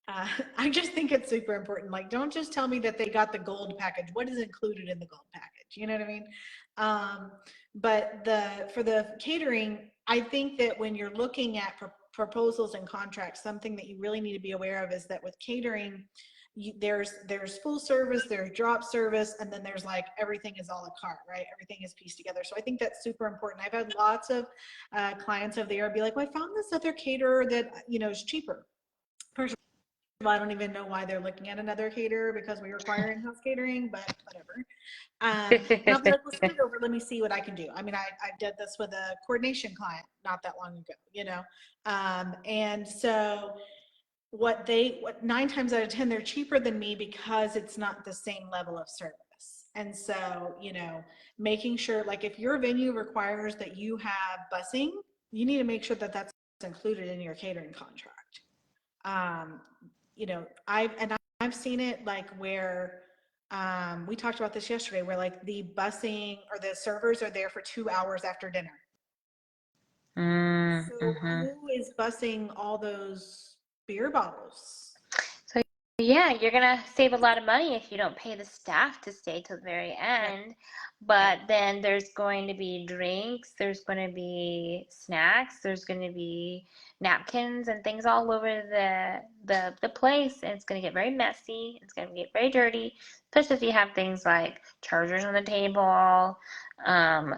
I just think it's super important. Like, don't just tell me that they got the gold package. What is included in the gold package? You know what I mean? But for the catering, I think that when you're looking at proposals and contracts, something that you really need to be aware of is that with catering, there's full service, there's drop service, and then there's like everything is a la carte, right? Everything is pieced together. So I think that's super important. I've had lots of clients of the year be like, well, I found this other caterer that is cheaper. First of all, I don't even know why they're looking at another caterer, because we require in-house catering, but whatever. And I'll be like, well, send it over. Let me see what I can do. I mean, I did this with a coordination client not that long ago, and so what 9 times out of 10, they're cheaper than me because it's not the same level of service. And so, making sure, like, if your venue requires that you have busing, you need to make sure that that's included in your catering contract. Um, I've seen it like where, we talked about this yesterday, where like the busing or the servers are there for 2 hours after dinner. So Mm-hmm. who is busing all those beer bottles? So yeah, you're gonna save a lot of money if you don't pay the staff to stay till the very Right. end. But then there's going to be drinks, there's going to be snacks, there's going to be napkins and things all over the place, and it's going to get very messy. It's going to get very dirty, especially if you have things like chargers on the table, um,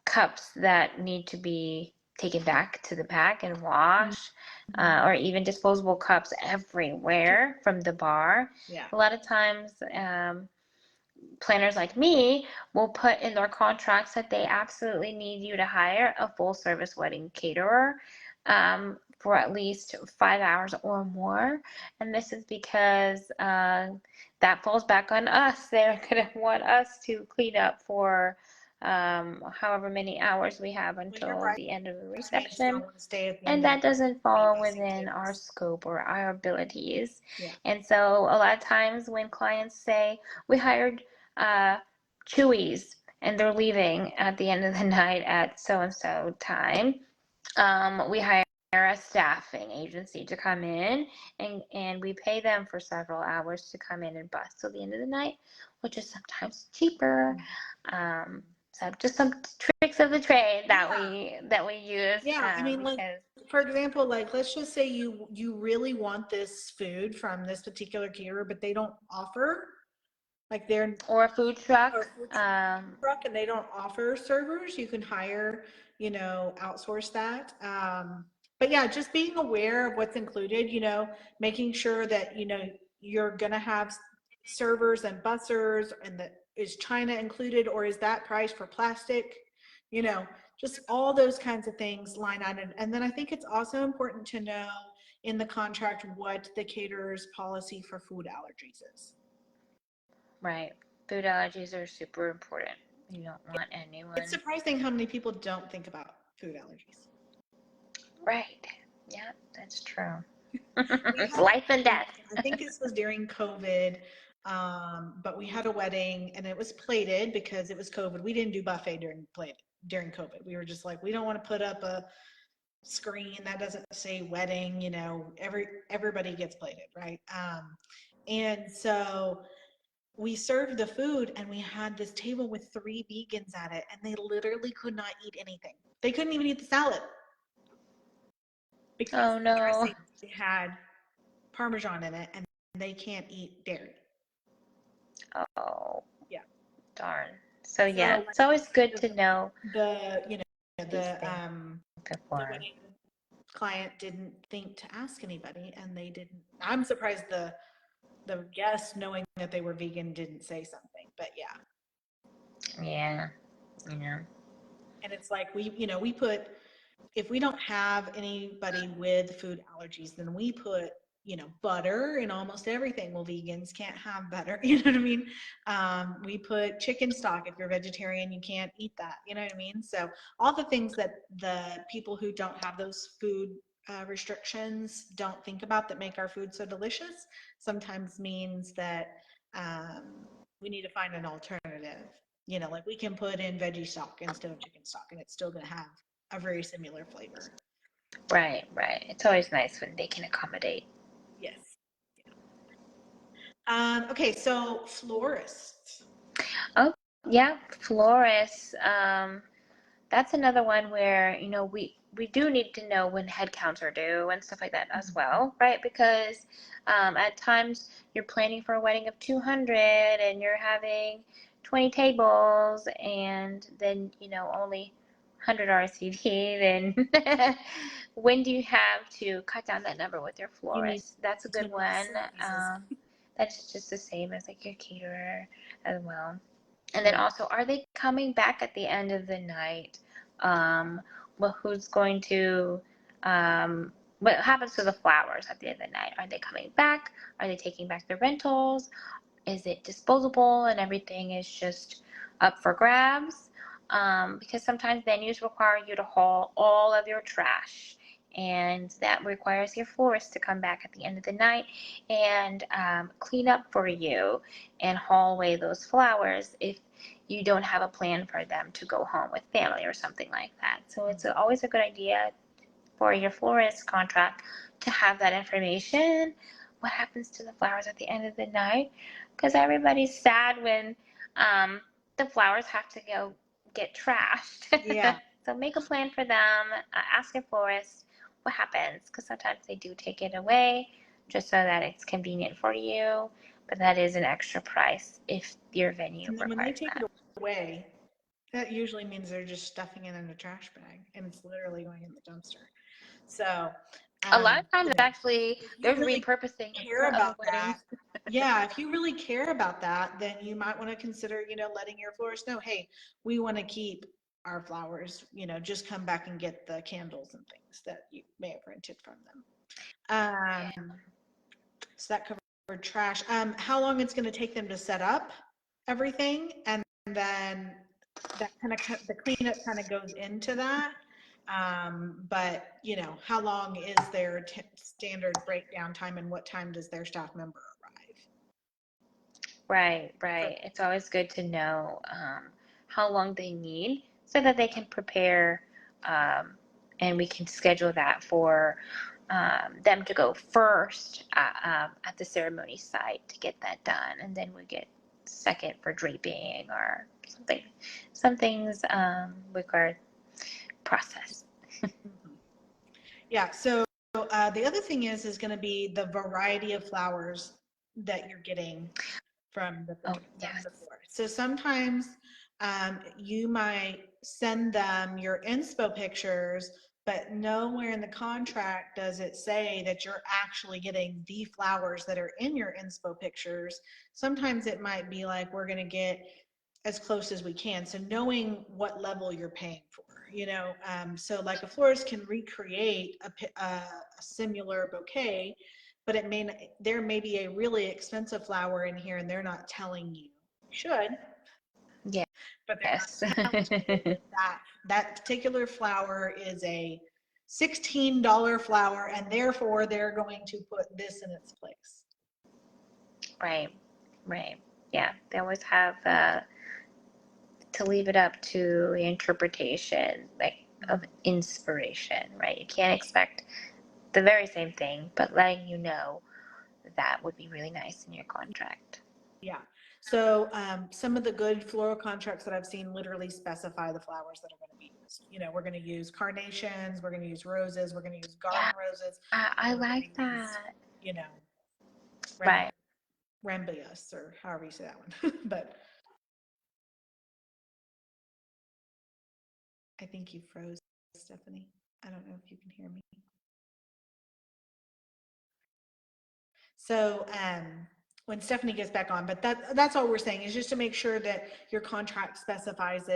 cups that need to be taken back to the pack and washed, or even disposable cups everywhere from the bar. Yeah. A lot of times, planners like me will put in their contracts that they absolutely need you to hire a full service wedding caterer, for at least 5 hours or more. And this is because that falls back on us. They're going to want us to clean up for however many hours we have Well, you're until right. the end of the We just don't reception. want to stay at the And end of that the night doesn't be fall bussing within our tables. scope or our abilities. Yeah. And so a lot of times when clients say, we hired Chewies and they're leaving at the end of the night at so and so time, we hire a staffing agency to come in, and we pay them for several hours to come in and bus till the end of the night, which is sometimes cheaper. So just some tricks of the trade that we use, Yeah, I mean, like, because for example, like, let's just say you really want this food from this particular caterer, but they don't offer, like, they're or a food or truck. food truck and they don't offer servers. You can hire, outsource that. But yeah, just being aware of what's included, making sure that, you're gonna have servers and bussers, and that is China included, or is that price for plastic? You know, just all those kinds of things line item. And then I think it's also important to know in the contract what the caterer's policy for food allergies is. Right. Food allergies are super important. You don't want It's anyone. surprising how many people don't think about food allergies. Right. Yeah, that's true. We It's had, life and death. I think this was during COVID, but we had a wedding and it was plated because it was COVID. We didn't do buffet during COVID. We were just like, we don't want to put up a screen that doesn't say wedding. Everybody gets plated, right? And so we served the food and we had this table with 3 vegans at it, and they literally could not eat anything. They couldn't even eat the salad because Oh the no. dressing had Parmesan in it and they can't eat dairy. Oh, Yeah. darn. So yeah, So it's always good like to know the these things the before. wedding client didn't think to ask anybody, and they didn't. I'm surprised the guest, knowing that they were vegan, didn't say something. But yeah. Yeah. Yeah. And it's like we put, if we don't have anybody with food allergies, then we put, butter in almost everything. Well, vegans can't have butter. You know what I mean? We put chicken stock. If you're vegetarian, you can't eat that. You know what I mean? So all the things that the people who don't have those food restrictions don't think about that make our food so delicious sometimes means that we need to find an alternative. Like, we can put in veggie stock instead of chicken stock, and it's still going to have a very similar flavor. Right, right. It's always nice when they can accommodate. Yes. Okay, so florists. Oh, yeah, florists. That's another one where, we do need to know when head counts are due and stuff like that as well, right? Because at times you're planning for a wedding of 200 and you're having 20 tables, and then, only 100 RSVP, then when do you have to cut down that number with your You need florist? That's a to good know the one. sizes. That's just the same as like your caterer as well. And then Yeah. also, are they coming back at the end of the night? Well, who's going to what happens to the flowers at the end of the night? Are they coming back? Are they taking back the rentals? Is it disposable and everything is just up for grabs? Because sometimes venues require you to haul all of your trash, and that requires your florist to come back at the end of the night and clean up for you and haul away those flowers if you don't have a plan for them to go home with family or something like that. So it's always a good idea for your florist contract to have that information. What happens to the flowers at the end of the night? Because everybody's sad when the flowers have to go get trashed. Yeah. So make a plan for them. Ask your florist what happens, because sometimes they do take it away just so that it's convenient for you. But that is an extra price if your venue And then when they requires take that. it away, that usually means they're just stuffing it in a trash bag and it's literally going in the dumpster. So, A lot of times, you it's know, actually if you there's really repurposing it care for other about that, weddings. yeah, if you really care about that, then you might want to consider, letting your florist know, hey, we want to keep our flowers, just come back and get the candles and things that you may have rented from them. So that covered trash. How long it's going to take them to set up everything, and then that kind of the cleanup kind of goes into that. But how long is their standard breakdown time, and what time does their staff member arrive? Right, right. It's always good to know how long they need so that they can prepare, and we can schedule that for them to go first at the ceremony site to get that done, and then we get second for draping or something. Some things require process. Yeah. So the other thing is going to be the variety of flowers that you're getting from the Oh, yes. florist. So sometimes you might send them your inspo pictures, but nowhere in the contract does it say that you're actually getting the flowers that are in your inspo pictures. Sometimes it might be like, we're going to get as close as we can. So knowing what level you're paying for, so like a florist can recreate a similar bouquet, but there may be a really expensive flower in here and they're not telling you. Should, Yes. but they're not telling you that particular flower is a $16 flower and therefore they're going to put this in its place. Right, right. Yeah, they always have to leave it up to the interpretation, like of inspiration, right? You can't expect the very same thing, but letting you know that would be really nice in your contract. Yeah. So some of the good floral contracts that I've seen literally specify the flowers that are going to be used. We're going to use carnations, we're going to use roses, we're going to use garden Yeah, roses. I We're going like to use, that. you know, Right. rambius or however you say that one. But I think you froze, Stephanie. I don't know if you can hear me. So when Stephanie gets back on, but that's all we're saying is just to make sure that your contract specifies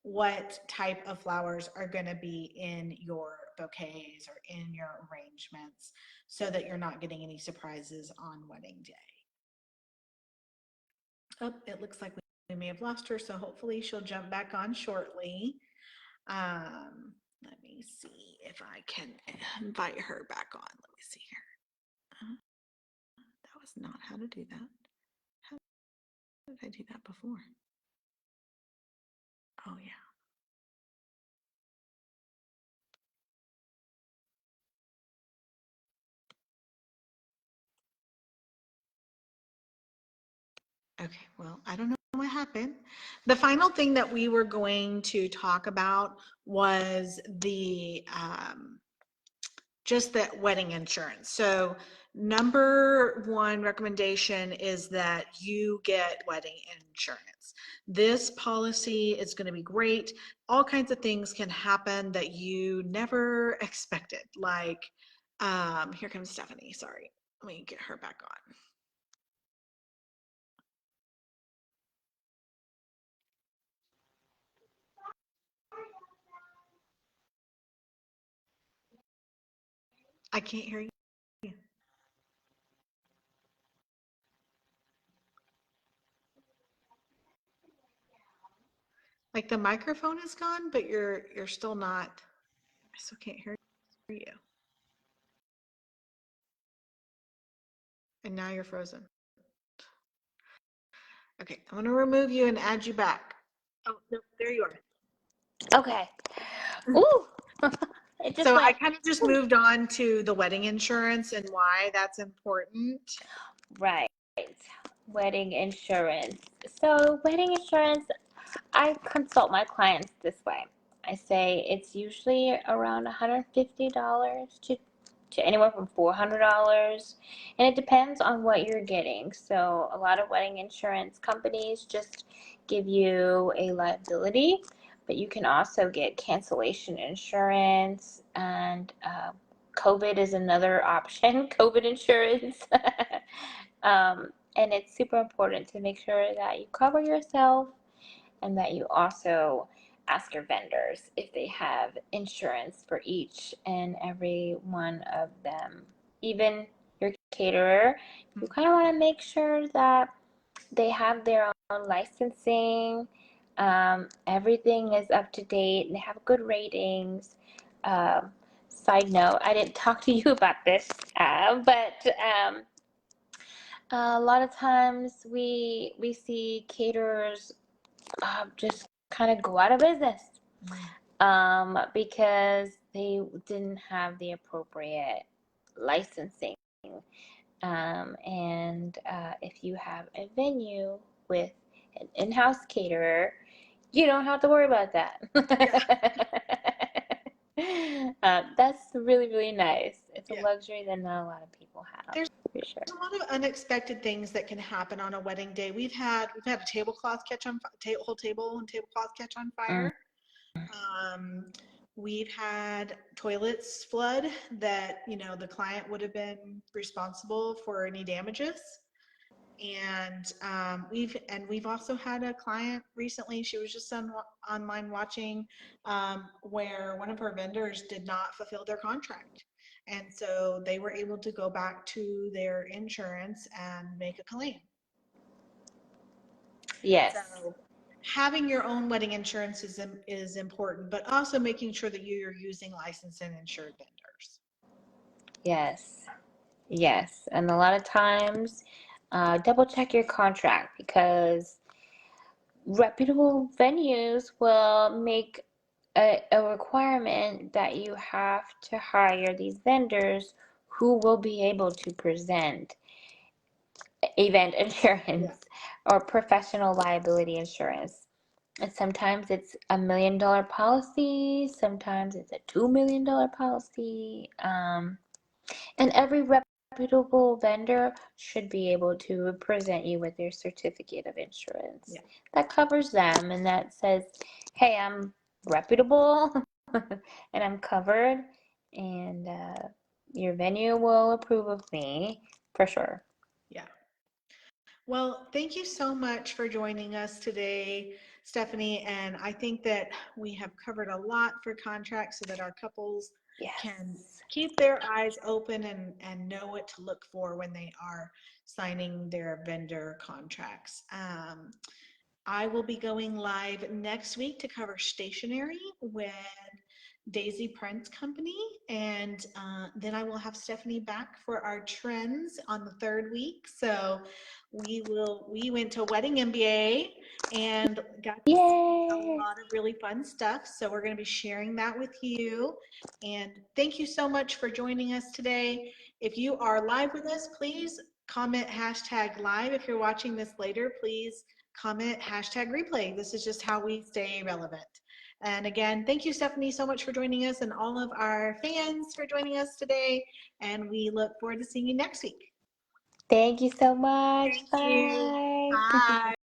what type of flowers are going to be in your bouquets or in your arrangements so that you're not getting any surprises on wedding day. Oh, it looks like we may have lost her, so hopefully she'll jump back on shortly. Let me see if I can invite her back on. Let me see here. That was not how to do that. How did I do that before? Oh, yeah. Okay, well, I don't know what happened. The final thing that we were going to talk about was the just that wedding insurance. So number one recommendation is that you get wedding insurance. This policy is going to be great. All kinds of things can happen that you never expected. Like, here comes Stephanie. Sorry. Let me get her back on. I can't hear you. Like the microphone is gone, but you're still not. I still can't hear you. And now you're frozen. Okay, I'm gonna remove you and add you back. Oh, no, there you are. Okay. Ooh. It just So I went. kind of just moved on to the wedding insurance and why that's important. Right. Wedding insurance. So, wedding insurance, I consult my clients this way. I say it's usually around $150 to anywhere from $400. And it depends on what you're getting. So, a lot of wedding insurance companies just give you a liability, but you can also get cancellation insurance, and COVID is another option, COVID insurance. And it's super important to make sure that you cover yourself and that you also ask your vendors if they have insurance for each and every one of them. Even your caterer, you kind of want to make sure that they have their own licensing. Everything is up to date. They have good ratings. Side note, I didn't talk to you about this, but a lot of times we see caterers just kind of go out of business because they didn't have the appropriate licensing. And if you have a venue with an in-house caterer, you don't have to worry about that. That's really, really nice. It's a Yeah. luxury that not a lot of people have. There's For sure. a lot of unexpected things that can happen on a wedding day. We've had a tablecloth catch on whole table and tablecloth catch on fire. Um, we've had toilets flood that, the client would have been responsible for any damages. And we've also had a client recently. She was just online watching, where one of her vendors did not fulfill their contract, and so they were able to go back to their insurance and make a claim. Yes. So having your own wedding insurance is important, but also making sure that you're using licensed and insured vendors. Yes. Yes. And a lot of times, double check your contract because reputable venues will make a requirement that you have to hire these vendors who will be able to present event insurance or professional liability insurance. And sometimes it's $1 million policy, sometimes it's a $2 million policy. And every reputable vendor should be able to present you with their certificate of insurance that covers them and that says, hey, I'm reputable and I'm covered, and your venue will approve of me for sure. Yeah. Well, thank you so much for joining us today, Stephanie. And I think that we have covered a lot for contracts so that our couples can keep their eyes open and know what to look for when they are signing their vendor contracts. I will be going live next week to cover stationery with Daisy Prince Company, and then I will have Stephanie back for our trends on the third week. So we went to Wedding MBA and got to see a lot of really fun stuff. So we're going to be sharing that with you. And thank you so much for joining us today. If you are live with us, please comment #live. If you're watching this later, please comment #replay. This is just how we stay relevant. And again, thank you, Stephanie, so much for joining us, and all of our fans for joining us today. And we look forward to seeing you next week. Thank you so much. Thank you. Bye. Bye.